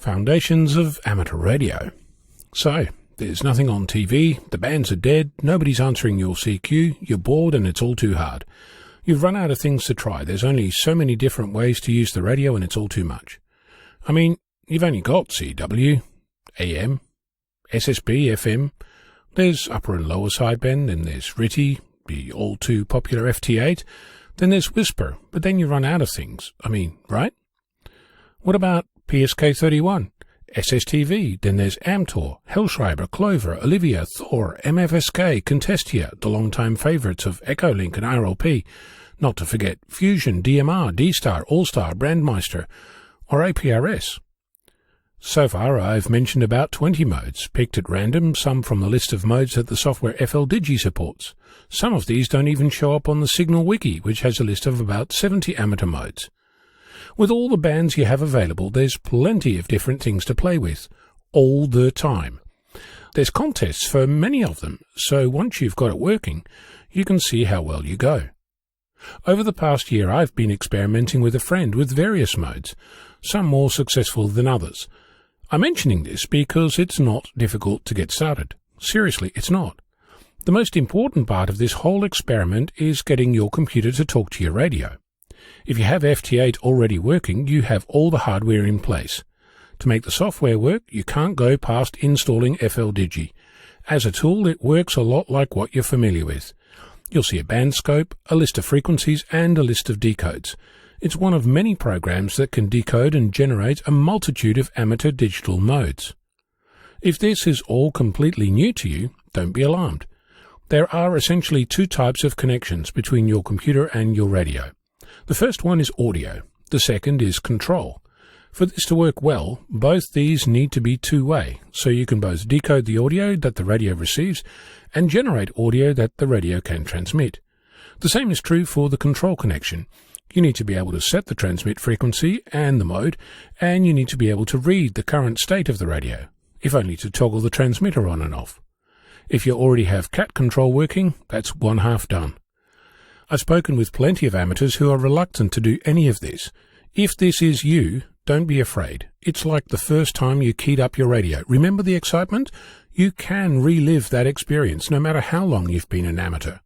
Foundations of Amateur Radio. So, there's nothing on TV, the bands are dead, nobody's answering your CQ, you're bored and it's all too hard. You've run out of things to try, there's only so many different ways to use the radio and it's all too much. I mean, you've only got CW, AM, SSB, FM, there's upper and lower sideband, then there's RTTY, the all too popular FT8, then there's Whisper, but then you run out of things, right? What about PSK31, SSTV, then there's AMTOR, Hellschreiber, Clover, Olivia, Thor, MFSK, Contestia, the long-time favourites of Echolink and IRLP, not to forget Fusion, DMR, D-Star, AllStar, BrandMeister, or APRS. So far I've mentioned about 20 modes, picked at random, some from the list of modes that the software Fldigi supports. Some of these don't even show up on the Signal Wiki, which has a list of about 70 amateur modes. With all the bands you have available, there's plenty of different things to play with, all the time. There's contests for many of them, so once you've got it working, you can see how well you go. Over the past year, I've been experimenting with a friend with various modes, some more successful than others. I'm mentioning this because it's not difficult to get started. Seriously, it's not. The most important part of this whole experiment is getting your computer to talk to your radio. If you have FT8 already working, you have all the hardware in place. To make the software work, you can't go past installing Fldigi. As a tool, it works a lot like what you're familiar with. You'll see a band scope, a list of frequencies, and a list of decodes. It's one of many programs that can decode and generate a multitude of amateur digital modes. If this is all completely new to you, don't be alarmed. There are essentially two types of connections between your computer and your radio. The first one is audio, the second is control. For this to work well, both these need to be two-way, so you can both decode the audio that the radio receives and generate audio that the radio can transmit. The same is true for the control connection. You need to be able to set the transmit frequency and the mode, and you need to be able to read the current state of the radio, if only to toggle the transmitter on and off. If you already have cat control working, that's one half done. I've spoken with plenty of amateurs who are reluctant to do any of this. If this is you, don't be afraid. It's like the first time you keyed up your radio. Remember the excitement? You can relive that experience no matter how long you've been an amateur.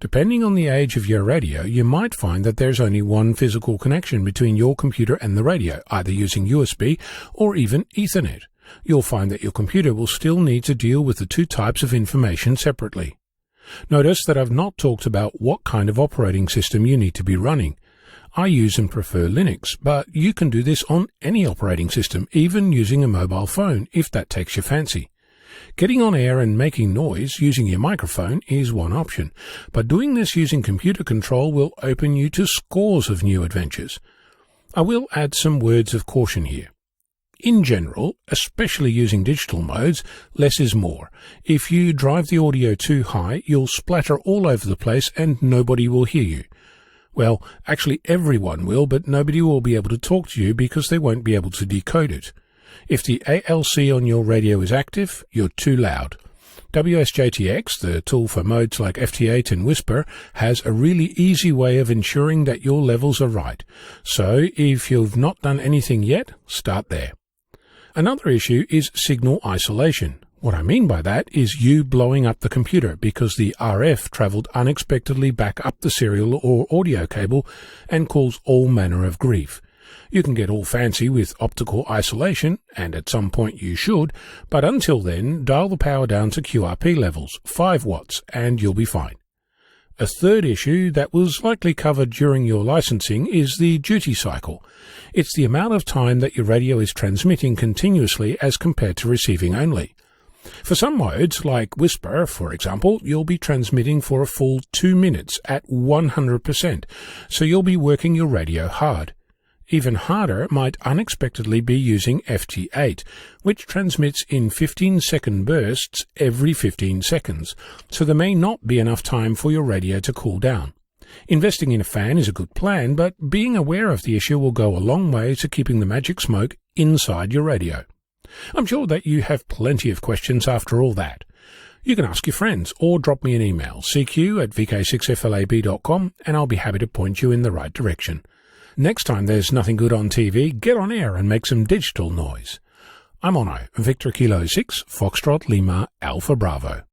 Depending on the age of your radio, you might find that there's only one physical connection between your computer and the radio, either using USB or even Ethernet. You'll find that your computer will still need to deal with the two types of information separately. Notice that I've not talked about what kind of operating system you need to be running. I use and prefer Linux, but you can do this on any operating system, even using a mobile phone, if that takes your fancy. Getting on air and making noise using your microphone is one option, but doing this using computer control will open you to scores of new adventures. I will add some words of caution here. In general, especially using digital modes, less is more. If you drive the audio too high, you'll splatter all over the place and nobody will hear you. Well, actually everyone will, but nobody will be able to talk to you because they won't be able to decode it. If the ALC on your radio is active, you're too loud. WSJTX, the tool for modes like FT8 and Whisper, has a really easy way of ensuring that your levels are right. So if you've not done anything yet, start there. Another issue is signal isolation. What I mean by that is you blowing up the computer because the RF travelled unexpectedly back up the serial or audio cable and cause all manner of grief. You can get all fancy with optical isolation, and at some point you should, but until then, dial the power down to QRP levels, 5 watts, and you'll be fine. A third issue that was likely covered during your licensing is the duty cycle. It's the amount of time that your radio is transmitting continuously as compared to receiving only. For some modes, like Whisper, for example, you'll be transmitting for a full 2 minutes at 100%, so you'll be working your radio hard. Even harder might unexpectedly be using FT8, which transmits in 15-second bursts every 15 seconds, so there may not be enough time for your radio to cool down. Investing in a fan is a good plan, but being aware of the issue will go a long way to keeping the magic smoke inside your radio. I'm sure that you have plenty of questions after all that. You can ask your friends or drop me an email, cq@vk6flab.com, and I'll be happy to point you in the right direction. Next time there's nothing good on TV, get on air and make some digital noise. I'm Ono, Victor Kilo 6, Foxtrot Lima, Alpha Bravo.